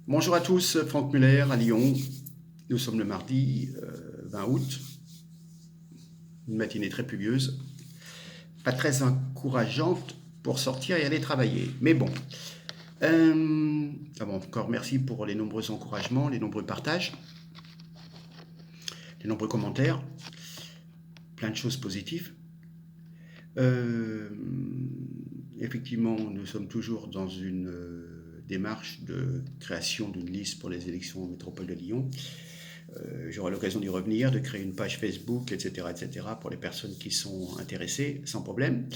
Bonjour à tous, Franck Muller à Lyon. Nous sommes le mardi 20 août, une matinée très pluvieuse, pas très encourageante pour sortir et aller travailler. Mais bon, encore merci pour les nombreux encouragements, les nombreux partages, les nombreux commentaires, plein de choses positives. Effectivement, nous sommes toujours dans une démarche de création d'une liste pour les élections en métropole de Lyon. J'aurai l'occasion d'y revenir, de créer une page Facebook, etc., pour les personnes qui sont intéressées, sans problème.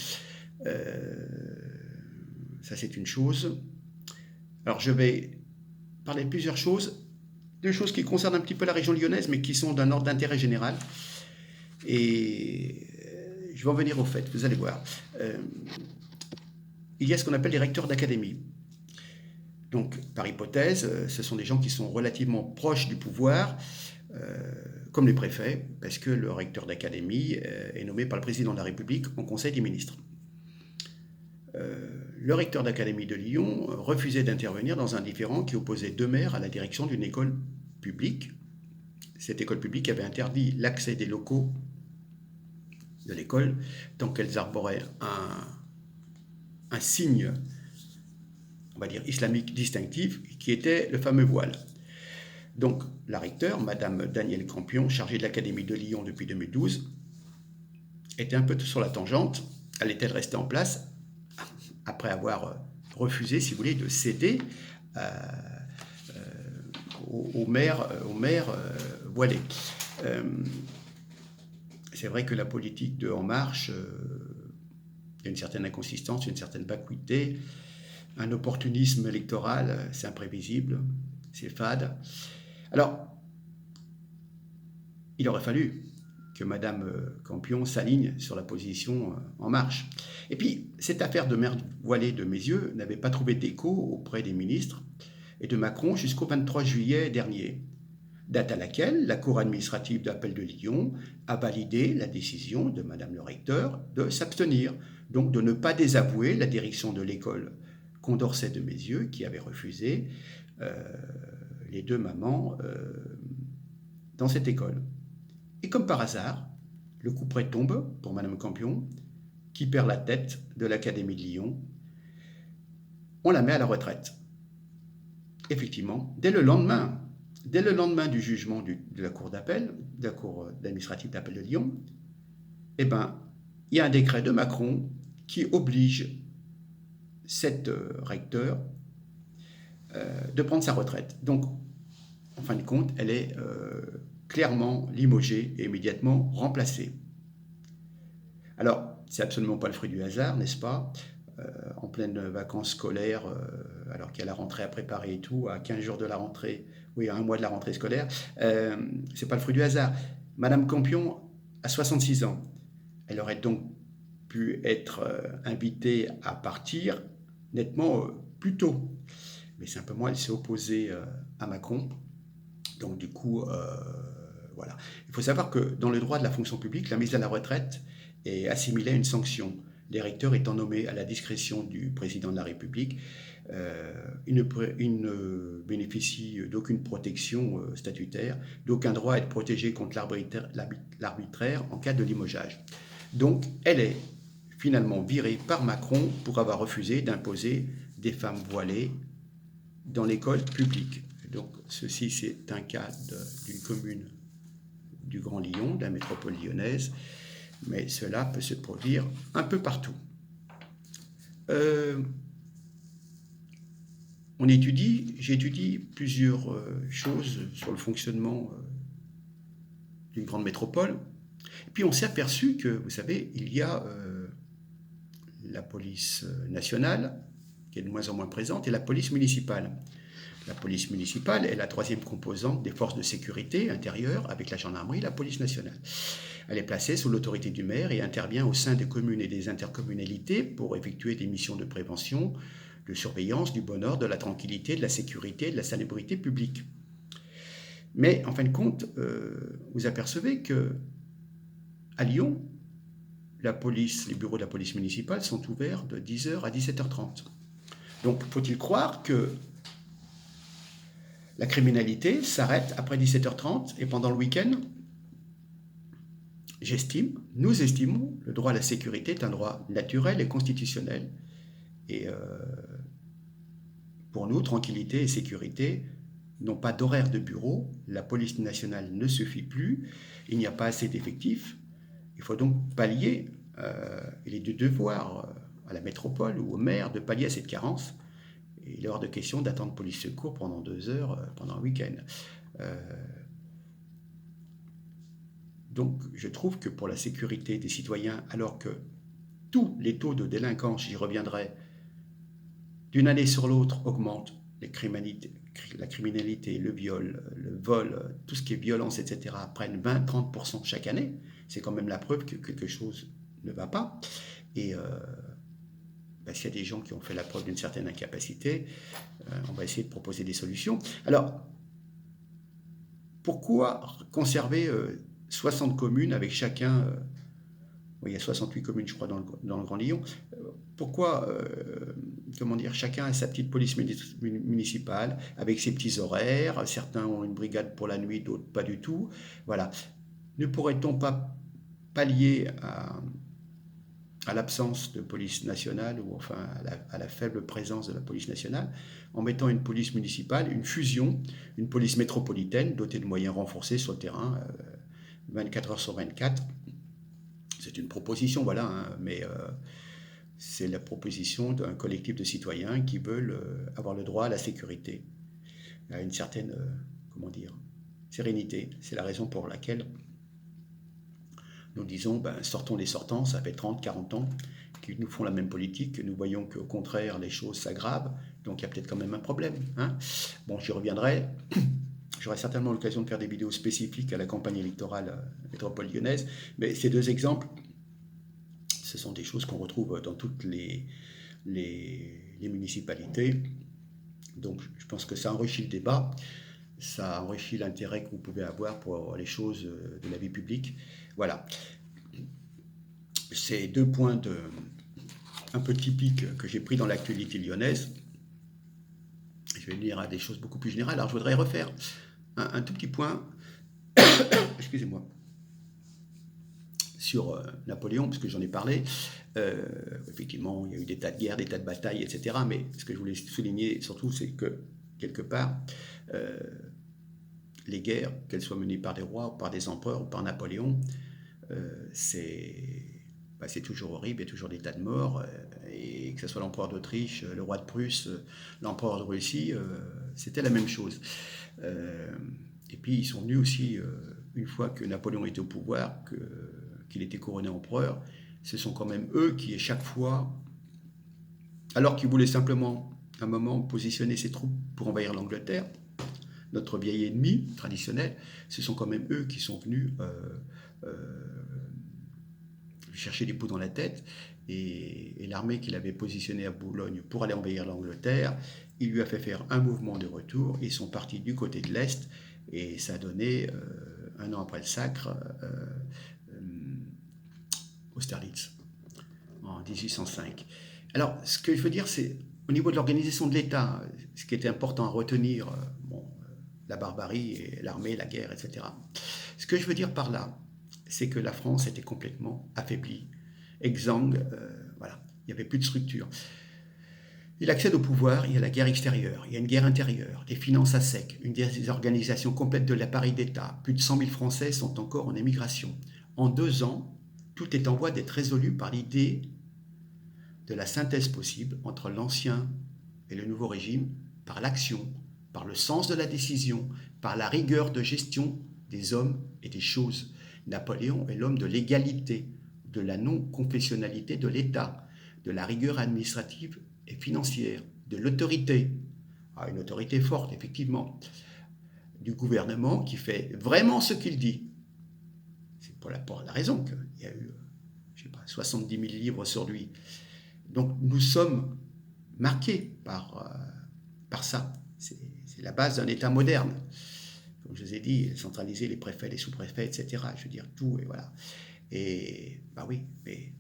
Ça, c'est une chose. Alors, je vais parler de plusieurs choses, deux choses qui concernent un petit peu la région lyonnaise, mais qui sont d'un ordre d'intérêt général. Et je vais en venir au fait, vous allez voir. Il y a ce qu'on appelle les recteurs d'académie. Donc, par hypothèse, ce sont des gens qui sont relativement proches du pouvoir, comme les préfets, parce que le recteur d'académie est nommé par le président de la République en Conseil des ministres. Le recteur d'académie de Lyon refusait d'intervenir dans un différend qui opposait deux maires à la direction d'une école publique. Cette école publique avait interdit l'accès des locaux de l'école tant qu'elles arboraient un signe, on va dire, islamique distinctif, qui était le fameux voile. Donc, la recteure, Madame Danielle Campion, chargée de l'Académie de Lyon depuis 2012, était un peu sur la tangente. Allait-elle rester en place après avoir refusé, si vous voulez, de céder aux maires voilés? C'est vrai que la politique de En Marche, il y a une certaine inconsistance, une certaine vacuité, un opportunisme électoral, c'est imprévisible, c'est fade. Alors, il aurait fallu que Madame Campion s'aligne sur la position En Marche. Et puis, cette affaire de maire voilée de Meyzieux n'avait pas trouvé d'écho auprès des ministres et de Macron jusqu'au 23 juillet dernier, date à laquelle la Cour administrative d'appel de Lyon a validé la décision de Madame le recteur de s'abstenir, donc de ne pas désavouer la direction de l'école Condorcet de Meyzieux, qui avait refusé les deux mamans dans cette école. Et comme par hasard, le couperet tombe pour Madame Campion, qui perd la tête de l'Académie de Lyon. On la met à la retraite. Effectivement, dès le lendemain du jugement de la Cour d'appel, de la Cour administrative d'appel de Lyon, il y a un décret de Macron qui oblige cette recteure de prendre sa retraite. Donc, en fin de compte, elle est clairement limogée et immédiatement remplacée. Alors, c'est absolument pas le fruit du hasard, n'est-ce pas? En pleine vacances scolaires, alors qu'il y a la rentrée à préparer et tout, à 15 jours de la rentrée, oui, à un mois de la rentrée scolaire, c'est pas le fruit du hasard. Madame Campion a 66 ans. Elle aurait donc pu être invitée à partir nettement plus tôt. Mais simplement, elle s'est opposée à Macron. Donc du coup, voilà. Il faut savoir que dans le droit de la fonction publique, la mise à la retraite est assimilée à une sanction. Les recteurs étant nommés à la discrétion du président de la République, ils ne bénéficient d'aucune protection statutaire, d'aucun droit à être protégés contre l'arbitraire en cas de limogeage. Donc, elle est finalement virée par Macron pour avoir refusé d'imposer des femmes voilées dans l'école publique. Donc, ceci, c'est un cas d'une commune du Grand Lyon, de la métropole lyonnaise, mais cela peut se produire un peu partout. J'étudie plusieurs choses sur le fonctionnement d'une grande métropole. Et puis on s'est aperçu que, vous savez, il y a la police nationale, qui est de moins en moins présente, et la police municipale. La police municipale est la troisième composante des forces de sécurité intérieure, avec la gendarmerie et la police nationale. Elle est placée sous l'autorité du maire et intervient au sein des communes et des intercommunalités pour effectuer des missions de prévention, de surveillance du bon ordre, de la tranquillité, de la sécurité, de la salubrité publique. Mais en fin de compte, vous apercevez que à Lyon, les bureaux de la police municipale sont ouverts de 10h à 17h30. Donc, faut-il croire que La criminalité s'arrête après 17h30 et pendant le week-end, nous estimons, le droit à la sécurité est un droit naturel et constitutionnel. Et pour nous, tranquillité et sécurité n'ont pas d'horaire de bureau, la police nationale ne suffit plus, il n'y a pas assez d'effectifs. Il faut donc pallier, il est de devoir à la métropole ou au maire de pallier à cette carence. Et il est hors de question d'attendre police secours pendant 2 heures pendant un week-end. Donc je trouve que pour la sécurité des citoyens, alors que tous les taux de délinquance, j'y reviendrai, d'une année sur l'autre augmentent, la criminalité, le viol, le vol, tout ce qui est violence, etc., prennent 20-30% chaque année, c'est quand même la preuve que quelque chose ne va pas. Et s'il y a des gens qui ont fait la preuve d'une certaine incapacité, on va essayer de proposer des solutions. Alors, pourquoi conserver 60 communes avec chacun, il y a 68 communes je crois dans le Grand Lyon, pourquoi chacun a sa petite police municipale avec ses petits horaires, certains ont une brigade pour la nuit, d'autres pas du tout, voilà. Ne pourrait-on pas pallier à l'absence de police nationale ou enfin à la faible présence de la police nationale en mettant une police municipale, une fusion, une police métropolitaine dotée de moyens renforcés sur le terrain 24 heures sur 24. C'est une proposition, voilà, mais c'est la proposition d'un collectif de citoyens qui veulent avoir le droit à la sécurité, à une certaine, sérénité. C'est la raison pour laquelle nous disons, sortons les sortants, ça fait 30, 40 ans qu'ils nous font la même politique, que nous voyons qu'au contraire, les choses s'aggravent, donc il y a peut-être quand même un problème. Bon, j'y reviendrai. J'aurai certainement l'occasion de faire des vidéos spécifiques à la campagne électorale métropole lyonnaise, mais ces 2 exemples, ce sont des choses qu'on retrouve dans toutes les municipalités. Donc je pense que ça enrichit le débat, ça enrichit l'intérêt que vous pouvez avoir pour les choses de la vie publique. Voilà. C'est 2 points un peu typiques que j'ai pris dans l'actualité lyonnaise. Je vais venir à des choses beaucoup plus générales. Alors je voudrais refaire un tout petit point, excusez-moi, sur Napoléon, parce que j'en ai parlé. Effectivement, il y a eu des tas de guerres, des tas de batailles, etc. Mais ce que je voulais souligner surtout, c'est que, quelque part, les guerres, qu'elles soient menées par des rois, ou par des empereurs, ou par Napoléon, c'est toujours horrible, il y a toujours des tas de morts, et que ce soit l'empereur d'Autriche, le roi de Prusse, l'empereur de Russie, c'était la même chose. Et puis ils sont venus aussi, une fois que Napoléon était au pouvoir, qu'il était couronné empereur, ce sont quand même eux qui, chaque fois, alors qu'ils voulaient simplement, à un moment, positionner ses troupes pour envahir l'Angleterre, notre vieil ennemi traditionnel, ce sont quand même eux qui sont venus chercher des poux dans la tête, et l'armée qu'il avait positionnée à Boulogne pour aller envahir l'Angleterre, il lui a fait faire un mouvement de retour, ils sont partis du côté de l'Est, et ça a donné, un an après le sacre, Austerlitz, en 1805. Alors, ce que je veux dire, c'est, au niveau de l'organisation de l'État, ce qui était important à retenir, la barbarie, et l'armée, la guerre, etc. Ce que je veux dire par là, c'est que la France était complètement affaiblie, exsangue, voilà, il n'y avait plus de structure. Il accède au pouvoir, il y a la guerre extérieure, il y a une guerre intérieure, des finances à sec, une désorganisation complète de l'appareil d'État. Plus de 100 000 Français sont encore en émigration. En 2 ans, tout est en voie d'être résolu par l'idée de la synthèse possible entre l'ancien et le nouveau régime, par l'action, par le sens de la décision, par la rigueur de gestion des hommes et des choses. Napoléon est l'homme de l'égalité, de la non-confessionnalité de l'État, de la rigueur administrative et financière, de l'autorité, une autorité forte, effectivement, du gouvernement qui fait vraiment ce qu'il dit. C'est pour la raison qu'il y a eu, 70 000 livres sur lui. Donc nous sommes marqués par ça. C'est la base d'un État moderne. Comme je vous ai dit, centraliser les préfets, les sous-préfets, etc. Je veux dire, tout, et voilà. Et, oui, mais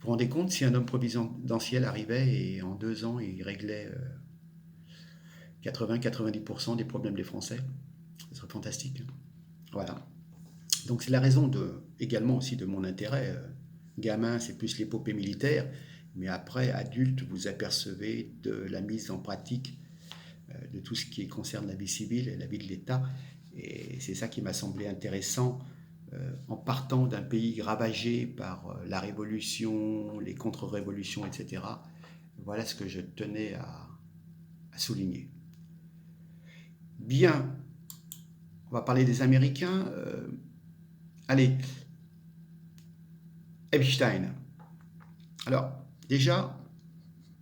vous vous rendez compte, si un homme providentiel arrivait et en 2 ans, il réglait 80-90% des problèmes des Français. Ce serait fantastique. Voilà. Donc c'est la raison également aussi de mon intérêt. Gamin, c'est plus l'épopée militaire, mais après, adulte, vous apercevez de la mise en pratique de tout ce qui concerne la vie civile et la vie de l'État. Et c'est ça qui m'a semblé intéressant en partant d'un pays ravagé par la révolution, les contre-révolutions, etc. Voilà ce que je tenais à souligner. Bien, on va parler des Américains. Allez, Epstein. Alors, déjà,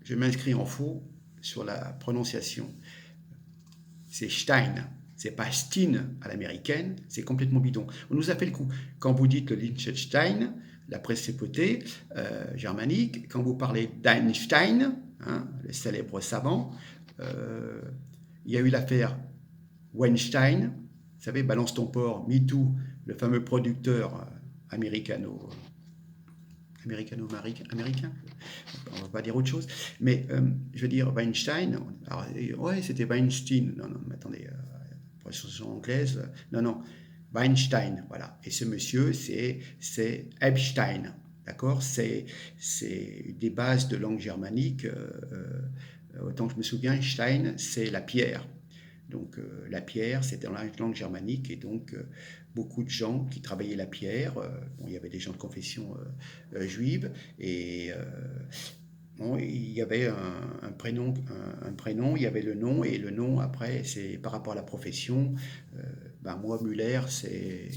je m'inscris en faux sur la prononciation. C'est Stein, c'est pas Stein à l'américaine, c'est complètement bidon. On nous a fait le coup. Quand vous dites le Liechtenstein, la principauté germanique, quand vous parlez d'Einstein, hein, le célèbre savant, il y a eu l'affaire Weinstein, vous savez, Balance ton porc, MeToo, le fameux producteur américain, on va pas dire autre chose, mais je veux dire Weinstein, alors, ouais, c'était Weinstein, non, mais attendez, prononciation anglaise, non, Weinstein, voilà, et ce monsieur, c'est Epstein, d'accord, c'est des bases de langue germanique, autant que je me souviens, Stein, c'est la pierre. Donc la pierre, c'était dans la langue germanique, et donc beaucoup de gens qui travaillaient la pierre, bon, il y avait des gens de confession juive, et bon, il y avait un prénom, il y avait le nom, et le nom après, c'est par rapport à la profession. Moi, Muller, c'est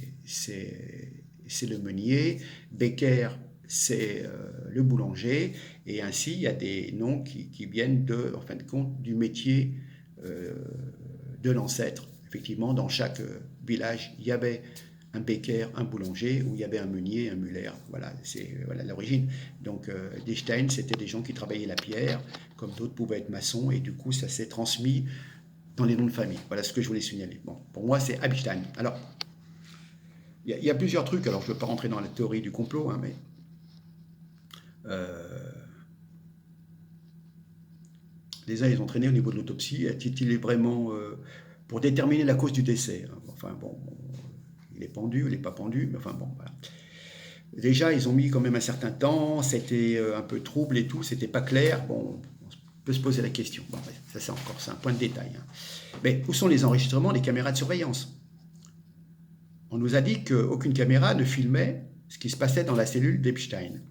le meunier, Becker, c'est le boulanger, et ainsi il y a des noms qui viennent en fin de compte du métier de l'ancêtre. Effectivement, dans chaque village, il y avait un Becker, un boulanger, où il y avait un meunier, un Muller. Voilà, c'est l'origine. Donc, des Stein, c'était des gens qui travaillaient la pierre, comme d'autres pouvaient être maçons, et du coup, ça s'est transmis dans les noms de famille. Voilà ce que je voulais signaler. Bon, pour moi, c'est Epstein. Alors, il y a plusieurs trucs. Alors, je ne veux pas rentrer dans la théorie du complot, hein, mais les uns, ils ont traîné au niveau de l'autopsie. Est-il vraiment pour déterminer la cause du décès? Enfin, bon, il est pendu, il n'est pas pendu, mais enfin, bon, voilà. Déjà, ils ont mis quand même un certain temps, c'était un peu trouble et tout, c'était pas clair. Bon, on peut se poser la question. Bon, ça, c'est un point de détail. Hein. Mais où sont les enregistrements des caméras de surveillance? On nous a dit qu'aucune caméra ne filmait ce qui se passait dans la cellule d'Epstein,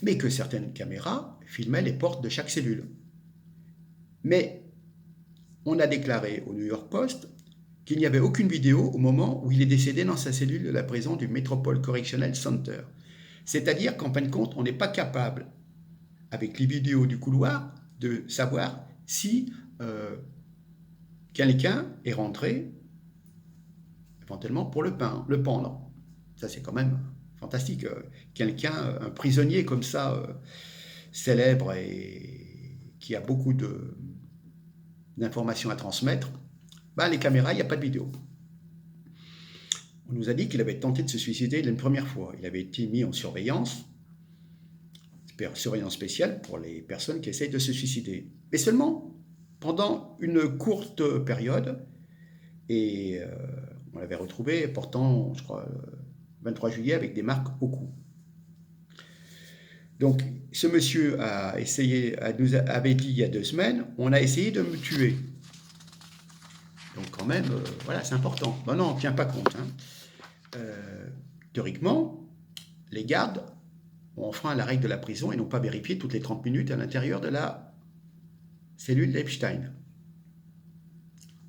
mais que certaines caméras filmaient les portes de chaque cellule. Mais on a déclaré au New York Post qu'il n'y avait aucune vidéo au moment où il est décédé dans sa cellule de la prison du Metropole Correctional Center. C'est-à-dire qu'en fin de compte, on n'est pas capable, avec les vidéos du couloir, de savoir si quelqu'un est rentré éventuellement pour le pendre. Ça, c'est quand même fantastique. Quelqu'un, un prisonnier comme ça, célèbre et qui a beaucoup d'informations à transmettre, les caméras, il n'y a pas de vidéo. On nous a dit qu'il avait tenté de se suicider une première fois. Il avait été mis en surveillance spéciale pour les personnes qui essayent de se suicider. Mais seulement pendant une courte période. Et on l'avait retrouvé portant, je crois, 23 juillet avec des marques au cou. Donc, ce monsieur nous avait dit il y a 2 semaines, on a essayé de me tuer. Donc quand même, voilà, c'est important. Non, on ne tient pas compte. Hein. Théoriquement, les gardes ont enfreint la règle de la prison et n'ont pas vérifié toutes les 30 minutes à l'intérieur de la cellule d'Epstein.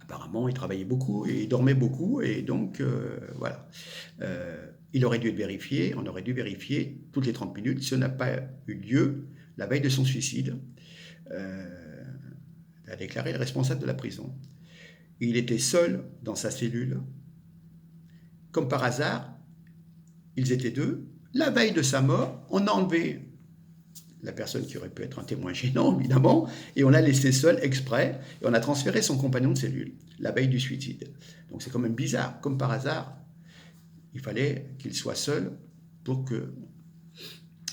Apparemment, il travaillait beaucoup et il dormait beaucoup, et donc, voilà. Il aurait dû être vérifié, on aurait dû vérifier toutes les 30 minutes. Ce n'a pas eu lieu la veille de son suicide. A déclaré le responsable de la prison. Il était seul dans sa cellule. Comme par hasard, ils étaient 2. La veille de sa mort, on a enlevé la personne qui aurait pu être un témoin gênant, évidemment, et on l'a laissé seul exprès, et on a transféré son compagnon de cellule, la veille du suicide. Donc c'est quand même bizarre. Comme par hasard, il fallait qu'il soit seul pour que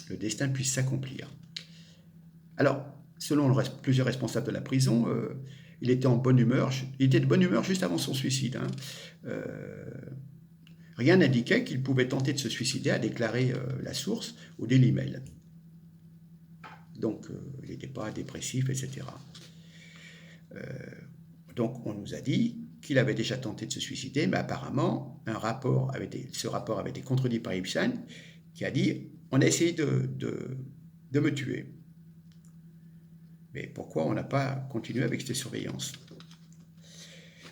le destin puisse s'accomplir. Alors, selon plusieurs responsables de la prison, il était en bonne humeur, il était de bonne humeur juste avant son suicide. Hein. Rien n'indiquait qu'il pouvait tenter de se suicider, a déclaré la source au Daily Mail. Donc, il n'était pas dépressif, etc. Donc, on nous a dit qu'il avait déjà tenté de se suicider, mais apparemment, ce rapport avait été contredit par Epstein, qui a dit « on a essayé de me tuer ». Mais pourquoi on n'a pas continué avec cette surveillance?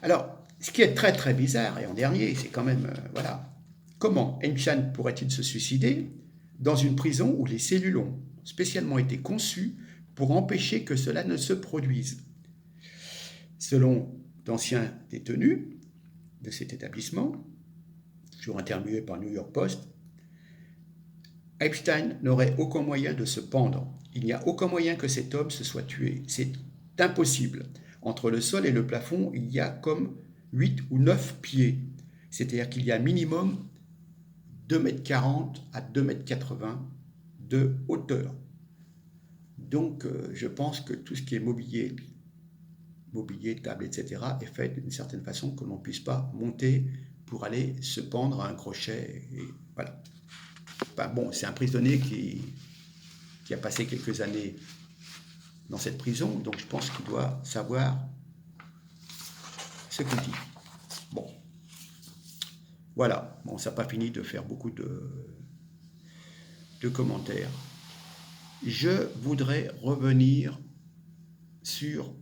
Alors, ce qui est très très bizarre, et en dernier, c'est quand même, voilà, comment Epstein pourrait-il se suicider dans une prison où les cellules ont spécialement été conçues pour empêcher que cela ne se produise? Selon d'anciens détenus de cet établissement, toujours interviewés par New York Post, Epstein n'aurait aucun moyen de se pendre. Il n'y a aucun moyen que cet homme se soit tué. C'est impossible. Entre le sol et le plafond, il y a comme 8 ou 9 pieds. C'est-à-dire qu'il y a minimum 2,40 m à 2,80 m de hauteur. Donc, je pense que tout ce qui est mobilier, table, etc., est fait d'une certaine façon que l'on ne puisse pas monter pour aller se pendre à un crochet. Et voilà. Enfin, bon, c'est un prisonnier qui a passé quelques années dans cette prison, donc je pense qu'il doit savoir ce qu'il dit. Bon. Voilà. Bon, ça n'a pas fini de faire beaucoup de commentaires. Je voudrais revenir sur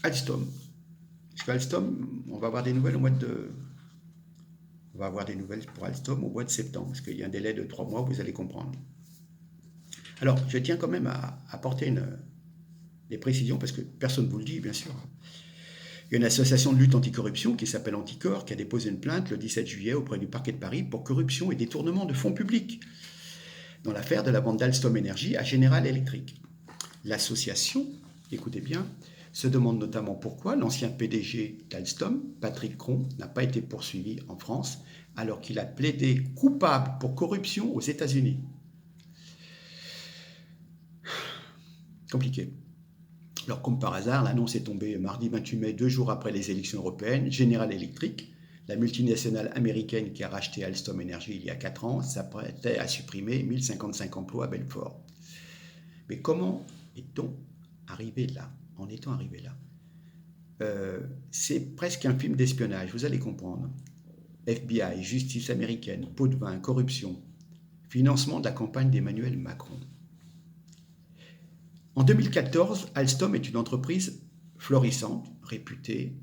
Alstom. Parce qu'Alstom, on va avoir des nouvelles On va avoir des nouvelles pour Alstom au mois de septembre, parce qu'il y a un délai de 3 mois, vous allez comprendre. Alors, je tiens quand même à apporter des précisions, parce que personne ne vous le dit, bien sûr. Il y a une association de lutte anticorruption qui s'appelle Anticor, qui a déposé une plainte le 17 juillet auprès du parquet de Paris pour corruption et détournement de fonds publics dans l'affaire de la vente d'Alstom Énergie à General Electric. L'association, écoutez bien, se demande notamment pourquoi l'ancien PDG d'Alstom, Patrick Cron, n'a pas été poursuivi en France alors qu'il a plaidé coupable pour corruption aux États-Unis. Compliqué. Alors, comme par hasard, l'annonce est tombée mardi 28 mai, 2 jours après les élections européennes. General Electric, la multinationale américaine qui a racheté Alstom Energy il y a 4 ans, s'apprêtait à supprimer 1055 emplois à Belfort. Mais comment est-on arrivé là? En étant arrivé là, c'est presque un film d'espionnage, vous allez comprendre. FBI, justice américaine, pot de vin, corruption, financement de la campagne d'Emmanuel Macron. En 2014, Alstom est une entreprise florissante, réputée.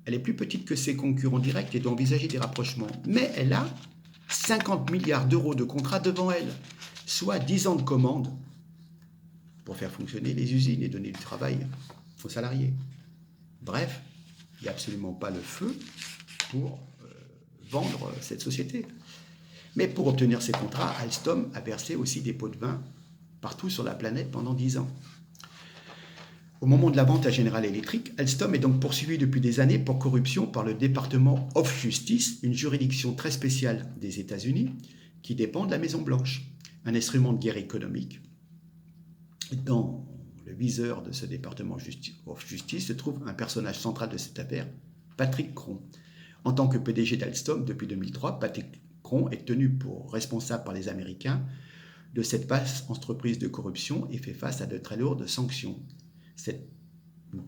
Elle est plus petite que ses concurrents directs et doit envisager des rapprochements. Mais elle a 50 milliards d'euros de contrats devant elle, soit 10 ans de commandes pour faire fonctionner les usines et donner du travail aux salariés. Bref, il n'y a absolument pas le feu pour vendre cette société. Mais pour obtenir ces contrats, Alstom a versé aussi des pots de vin partout sur la planète pendant 10 ans. Au moment de la vente à General Electric, Alstom est donc poursuivi depuis des années pour corruption par le Department of Justice, une juridiction très spéciale des États-Unis qui dépend de la Maison-Blanche, un instrument de guerre économique. Dans le viseur de ce Department of Justice se trouve un personnage central de cette affaire, Patrick Cron. En tant que PDG d'Alstom depuis 2003, Patrick Cron est tenu pour responsable par les Américains de cette vaste entreprise de corruption et fait face à de très lourdes sanctions. Cette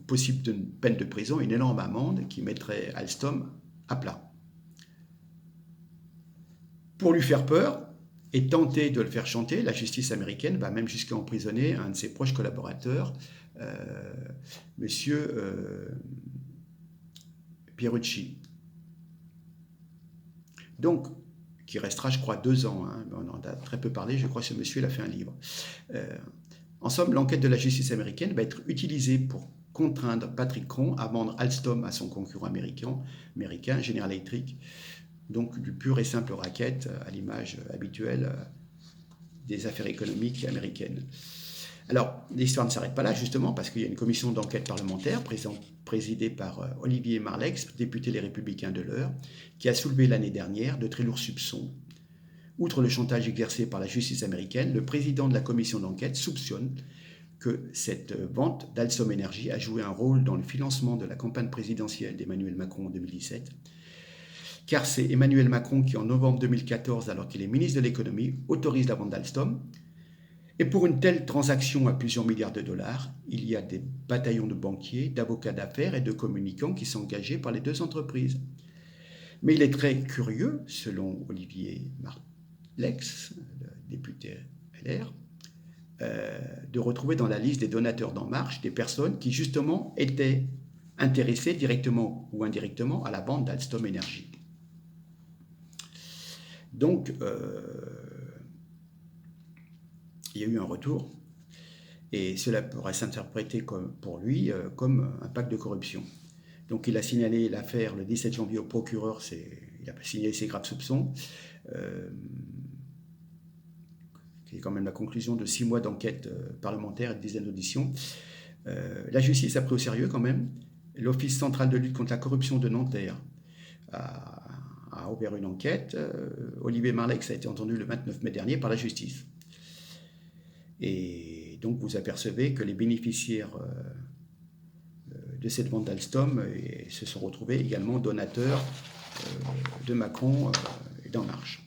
possible peine de prison, une énorme amende qui mettrait Alstom à plat. Pour lui faire peur et tenter de le faire chanter, la justice américaine va même jusqu'à emprisonner un de ses proches collaborateurs, monsieur Pierucci. Donc, qui restera, je crois, 2 ans. Hein. On en a très peu parlé, je crois que ce monsieur a fait un livre. En somme, l'enquête de la justice américaine va être utilisée pour contraindre Patrick Cron à vendre Alstom à son concurrent américain General Electric, donc du pur et simple racket à l'image habituelle des affaires économiques américaines. Alors, l'histoire ne s'arrête pas là, justement, parce qu'il y a une commission d'enquête parlementaire présidée par Olivier Marleix, député Les Républicains de l'Eure, qui a soulevé l'année dernière de très lourds soupçons. Outre le chantage exercé par la justice américaine, le président de la commission d'enquête soupçonne que cette vente d'Alstom Énergie a joué un rôle dans le financement de la campagne présidentielle d'Emmanuel Macron en 2017, car c'est Emmanuel Macron qui, en novembre 2014, alors qu'il est ministre de l'économie, autorise la vente d'Alstom. Et pour une telle transaction à plusieurs milliards de dollars, il y a des bataillons de banquiers, d'avocats d'affaires et de communicants qui sont engagés par les deux entreprises. Mais il est très curieux, selon Olivier Marlex, le député LR, de retrouver dans la liste des donateurs d'En Marche des personnes qui justement étaient intéressées directement ou indirectement à la vente d'Alstom Énergie. Donc, il y a eu un retour, et cela pourrait s'interpréter pour lui comme un pacte de corruption. Donc il a signalé l'affaire le 17 janvier au procureur, il a signalé ses graves soupçons, qui est quand même la conclusion de 6 mois d'enquête parlementaire et de dizaines d'auditions. La justice a pris au sérieux quand même. L'Office central de lutte contre la corruption de Nanterre a ouvert une enquête. Olivier Marlex a été entendu le 29 mai dernier par la justice. Et donc vous apercevez que les bénéficiaires de cette vente d'Alstom se sont retrouvés également donateurs de Macron et d'En Marche.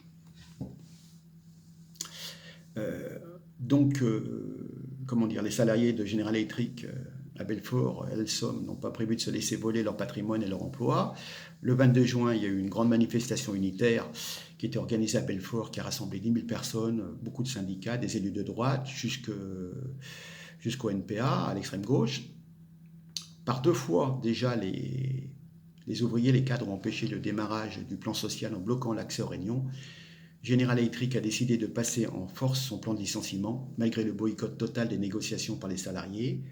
Les salariés de General Electric à Belfort et Alstom n'ont pas prévu de se laisser voler leur patrimoine et leur emploi. Le 22 juin, il y a eu une grande manifestation unitaire qui était organisée à Belfort, qui a rassemblé 10 000 personnes, beaucoup de syndicats, des élus de droite, jusqu'au NPA, à l'extrême gauche. Par 2 fois, déjà, les ouvriers, les cadres ont empêché le démarrage du plan social en bloquant l'accès aux réunions. General Electric a décidé de passer en force son plan de licenciement, malgré le boycott total des négociations par les salariés.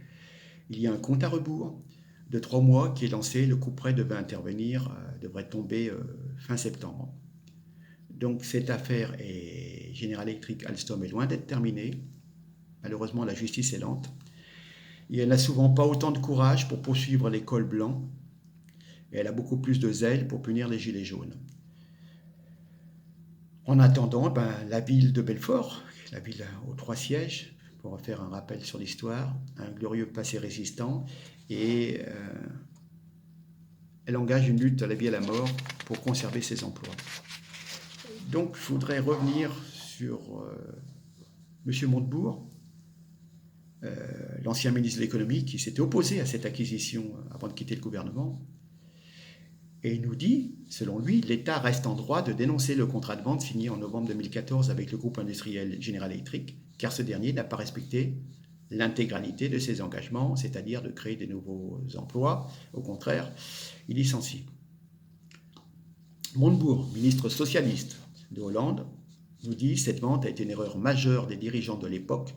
Il y a un compte à rebours de 3 mois qui est lancé. Le coup près devrait tomber fin septembre. Donc cette affaire General Electric Alstom est loin d'être terminée. Malheureusement, la justice est lente. Et elle n'a souvent pas autant de courage pour poursuivre les cols blancs. Et elle a beaucoup plus de zèle pour punir les gilets jaunes. En attendant, la ville de Belfort, la ville aux 3 sièges, pour faire un rappel sur l'histoire, un glorieux passé résistant, et elle engage une lutte à la vie et à la mort pour conserver ses emplois. Donc, je voudrais revenir sur M. Montebourg, l'ancien ministre de l'économie, qui s'était opposé à cette acquisition avant de quitter le gouvernement. Et il nous dit, selon lui, l'État reste en droit de dénoncer le contrat de vente signé en novembre 2014 avec le groupe industriel General Electric, car ce dernier n'a pas respecté l'intégralité de ses engagements, c'est-à-dire de créer des nouveaux emplois. Au contraire, il licencie. Montebourg, ministre socialiste de Hollande, nous dit « Cette vente a été une erreur majeure des dirigeants de l'époque.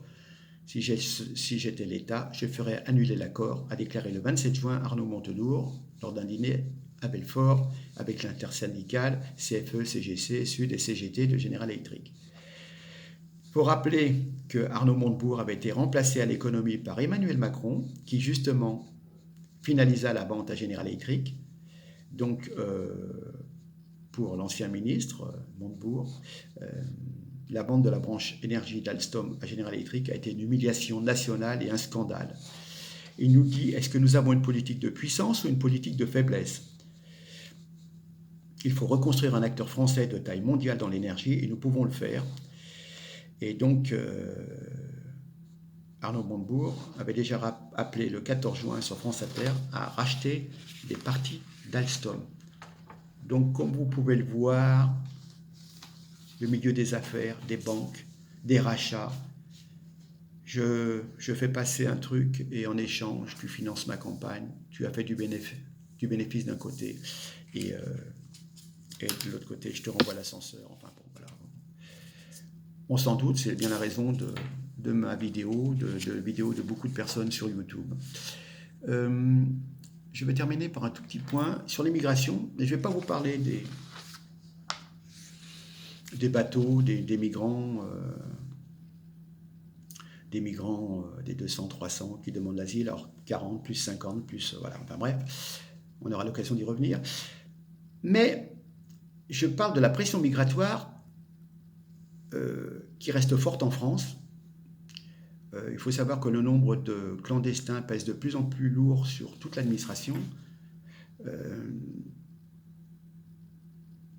Si j'étais l'État, je ferais annuler l'accord », a déclaré le 27 juin Arnaud Montebourg lors d'un dîner à Belfort avec l'intersyndicale CFE, CGC, Sud et CGT de General Electric. Il faut rappeler que Arnaud Montebourg avait été remplacé à l'économie par Emmanuel Macron, qui justement finalisa la vente à General Electric. Donc, pour l'ancien ministre Montebourg, la vente de la branche énergie d'Alstom à General Electric a été une humiliation nationale et un scandale. Il nous dit, est-ce que nous avons une politique de puissance ou une politique de faiblesse ? Il faut reconstruire un acteur français de taille mondiale dans l'énergie et nous pouvons le faire. Et donc, Arnaud Montebourg avait déjà appelé le 14 juin sur France Inter à racheter des parties d'Alstom. Donc, comme vous pouvez le voir, le milieu des affaires, des banques, des rachats, je fais passer un truc et en échange, tu finances ma campagne, tu as fait du bénéfice d'un côté et de l'autre côté, je te renvoie l'ascenseur. Enfin, bon, voilà. On s'en doute, c'est bien la raison de ma vidéo, de vidéos de beaucoup de personnes sur YouTube. Je vais terminer par un tout petit point sur l'immigration. Et je ne vais pas vous parler des bateaux, des migrants, des 200, 300 qui demandent l'asile, alors 40, plus 50, plus... voilà, enfin bref, on aura l'occasion d'y revenir. Mais je parle de la pression migratoire qui reste forte en France. il faut savoir que le nombre de clandestins pèse de plus en plus lourd sur toute l'administration.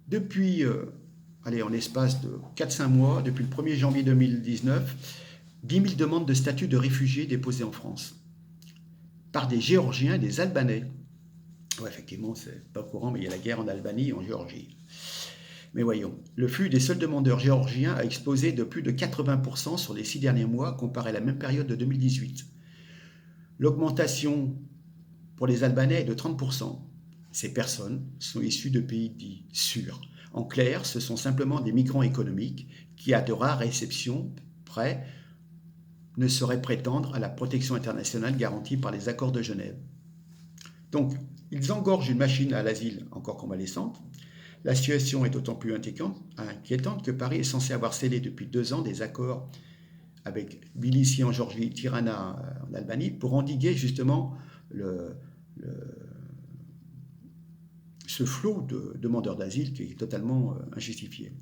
Depuis, en l'espace de 4-5 mois, depuis le 1er janvier 2019, 10 000 demandes de statut de réfugiés déposées en France par des Géorgiens et des Albanais. Ouais, effectivement, c'est pas courant, mais il y a la guerre en Albanie et en Géorgie. Mais voyons, le flux des seuls demandeurs géorgiens a explosé de plus de 80% sur les 6 derniers mois comparé à la même période de 2018. L'augmentation pour les Albanais est de 30%. Ces personnes sont issues de pays dits sûrs. En clair, ce sont simplement des migrants économiques qui, à de rares exceptions près, ne sauraient prétendre à la protection internationale garantie par les accords de Genève. Donc, ils engorgent une machine à l'asile encore convalescente. La situation est d'autant plus inquiétante que Paris est censé avoir scellé depuis 2 ans des accords avec Tbilissi en Géorgie, Tirana en Albanie, pour endiguer justement ce flot de demandeurs d'asile qui est totalement injustifié.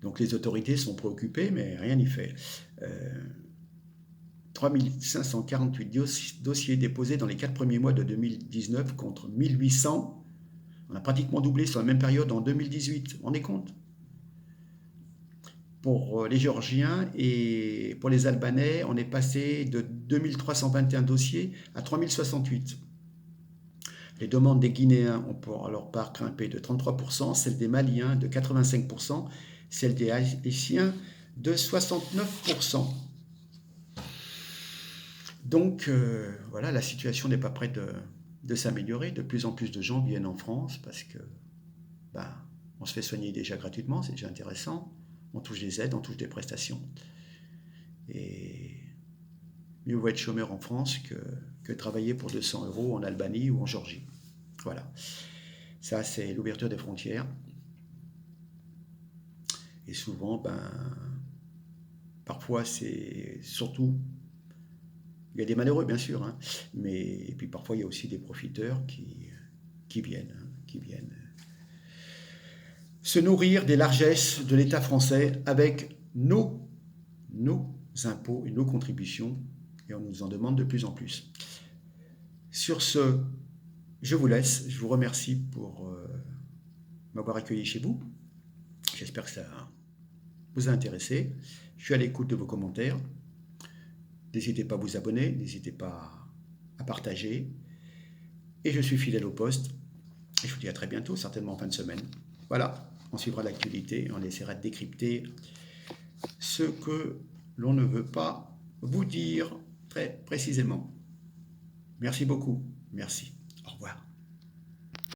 Donc les autorités sont préoccupées, mais rien n'y fait. 3 548 dossiers déposés dans les 4 premiers mois de 2019 contre 1800. On a pratiquement doublé sur la même période en 2018. On est compte? Pour les Géorgiens et pour les Albanais, on est passé de 2321 dossiers à 3068. Les demandes des Guinéens ont pour leur part grimpé de 33%, celles des Maliens de 85%, celles des Haïtiens de 69%. Donc voilà, la situation n'est pas prête de s'améliorer. De plus en plus de gens viennent en France parce que on se fait soigner déjà gratuitement, c'est déjà intéressant. On touche des aides, on touche des prestations. Et mieux vaut être chômeur en France que travailler pour 200 € en Albanie ou en Géorgie. Voilà. Ça, c'est l'ouverture des frontières. Et souvent, parfois, c'est surtout... Il y a des malheureux, bien sûr, hein, et puis parfois, il y a aussi des profiteurs qui viennent se nourrir des largesses de l'État français avec nos impôts et nos contributions, et on nous en demande de plus en plus. Sur ce, je vous laisse, je vous remercie pour m'avoir accueilli chez vous. J'espère que ça vous a intéressé. Je suis à l'écoute de vos commentaires. N'hésitez pas à vous abonner, n'hésitez pas à partager. Et je suis fidèle au poste. Et je vous dis à très bientôt, certainement en fin de semaine. Voilà, on suivra l'actualité, on essaiera de décrypter ce que l'on ne veut pas vous dire très précisément. Merci beaucoup, merci.